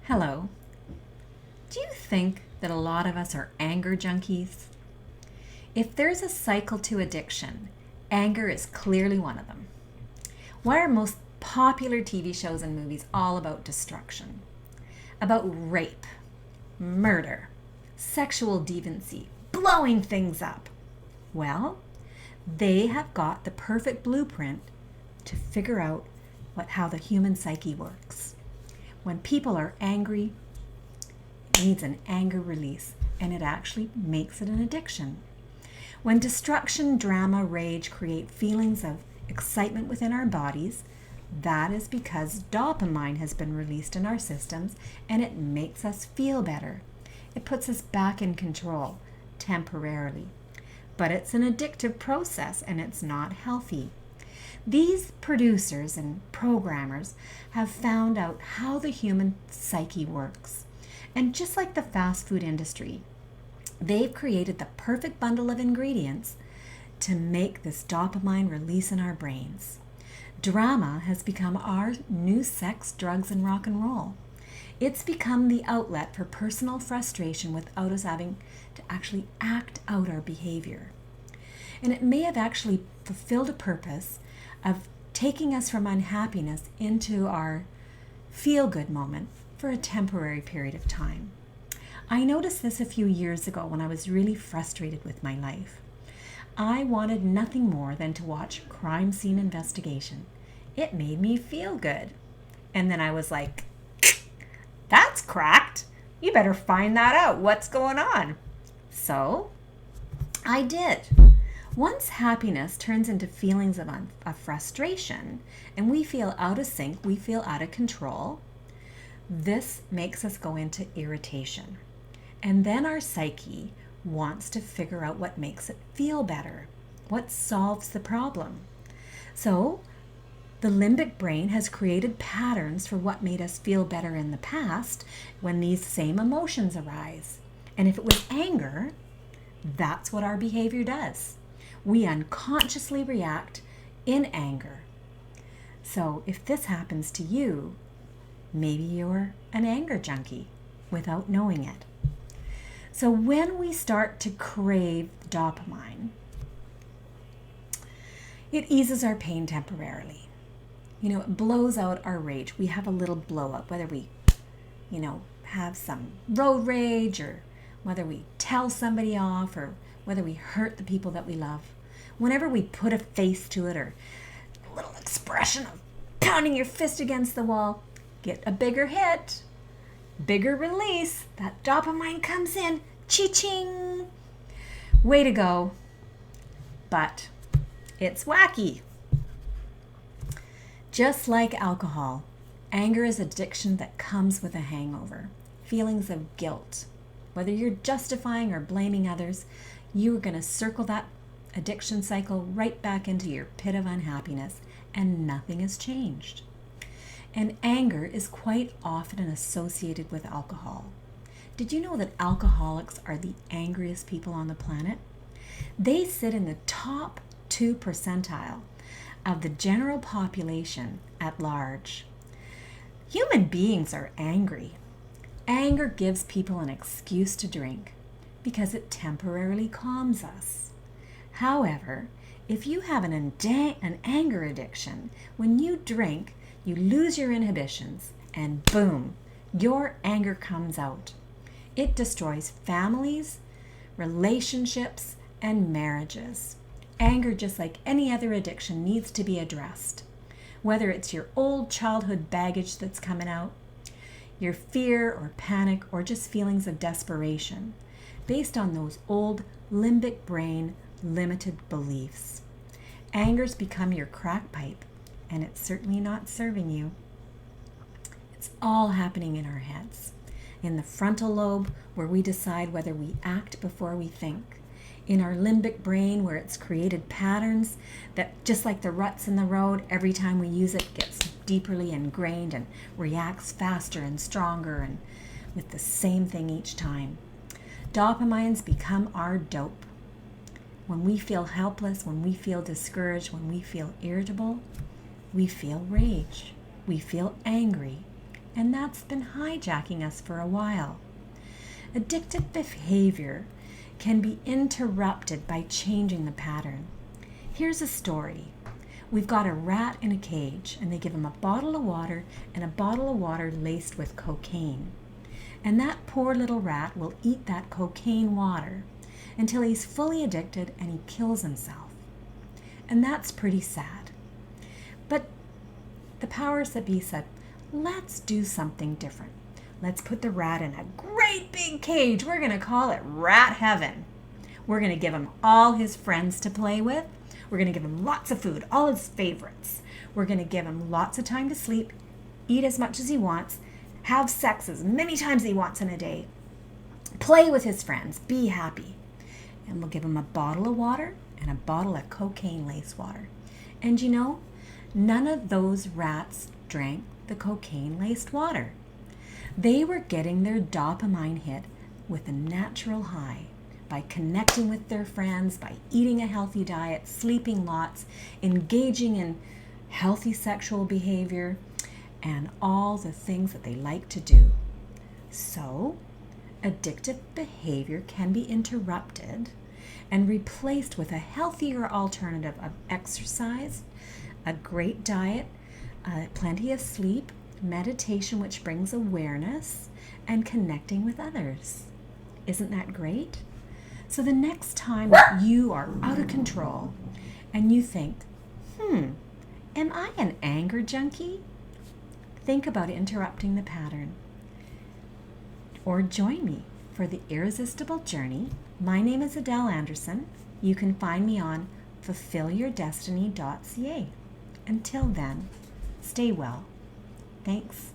Hello. Do you think that a lot of us are anger junkies? If there's a cycle to addiction, anger is clearly one of them. Why are most popular TV shows and movies all about destruction? About rape, murder, sexual deviancy, blowing things up? Well, they have got the perfect blueprint to figure out how the human psyche works. When people are angry, it needs an anger release, and it actually makes it an addiction. When destruction, drama, rage create feelings of excitement within our bodies, that is because dopamine has been released in our systems, and it makes us feel better. It puts us back in control, temporarily. But it's an addictive process, and it's not healthy. These producers and programmers have found out how the human psyche works. And just like the fast food industry, they've created the perfect bundle of ingredients to make this dopamine release in our brains. Drama has become our new sex, drugs, and rock and roll. It's become the outlet for personal frustration without us having to actually act out our behavior. And it may have actually fulfilled a purpose of taking us from unhappiness into our feel-good moment for a temporary period of time. I noticed this a few years ago when I was really frustrated with my life. I wanted nothing more than to watch crime scene investigation. It made me feel good. And then I was like, that's cracked. You better find that out. What's going on? So I did. Once happiness turns into feelings of frustration and we feel out of sync, we feel out of control, this makes us go into irritation. And then our psyche wants to figure out what makes it feel better, what solves the problem. So the limbic brain has created patterns for what made us feel better in the past when these same emotions arise. And if it was anger, that's what our behavior does. We unconsciously react in anger. So if this happens to you, maybe you're an anger junkie without knowing it. So when we start to crave dopamine, it eases our pain temporarily. It blows out our rage. We have a little blow up, whether we, have some road rage, or whether we tell somebody off, or whether we hurt the people that we love. Whenever we put a face to it, or a little expression of pounding your fist against the wall, get a bigger hit, bigger release, that dopamine comes in, chi-ching. Way to go. But it's wacky. Just like alcohol, anger is addiction that comes with a hangover, feelings of guilt. Whether you're justifying or blaming others, you're going to circle that addiction cycle right back into your pit of unhappiness, and nothing has changed. And anger is quite often associated with alcohol. Did you know that alcoholics are the angriest people on the planet? They sit in the top 2 percentile of the general population at large. Human beings are angry. Anger gives people an excuse to drink because it temporarily calms us. However, if you have an anger addiction, when you drink, you lose your inhibitions, and boom, your anger comes out. It destroys families, relationships, and marriages. Anger, just like any other addiction, needs to be addressed. Whether it's your old childhood baggage that's coming out, your fear or panic, or just feelings of desperation, based on those old limbic brain limited beliefs. Anger's become your crack pipe, and it's certainly not serving you. It's all happening in our heads. In the frontal lobe, where we decide whether we act before we think. In our limbic brain, where it's created patterns that, just like the ruts in the road, every time we use it gets deeply ingrained and reacts faster and stronger and with the same thing each time. Dopamines become our dope. When we feel helpless, when we feel discouraged, when we feel irritable, we feel rage, we feel angry, and that's been hijacking us for a while. Addictive behavior can be interrupted by changing the pattern. Here's a story. We've got a rat in a cage, and they give him a bottle of water and a bottle of water laced with cocaine. And that poor little rat will eat that cocaine water until he's fully addicted and he kills himself. And that's pretty sad. But the powers that be said, let's do something different. Let's put the rat in a great big cage. We're going to call it Rat Heaven. We're going to give him all his friends to play with. We're going to give him lots of food, all his favorites. We're going to give him lots of time to sleep, eat as much as he wants, have sex as many times as he wants in a day, play with his friends, be happy. And we'll give him a bottle of water and a bottle of cocaine-laced water. And you know, none of those rats drank the cocaine-laced water. They were getting their dopamine hit with a natural high by connecting with their friends, by eating a healthy diet, sleeping lots, engaging in healthy sexual behavior, and all the things that they like to do. So, addictive behavior can be interrupted and replaced with a healthier alternative of exercise, a great diet, plenty of sleep, meditation, which brings awareness, and connecting with others. Isn't that great? So the next time that you are out of control and you think, am I an anger junkie? Think about interrupting the pattern. Or join me for the irresistible journey. My name is Adele Anderson. You can find me on fulfillyourdestiny.ca. Until then, stay well. Thanks.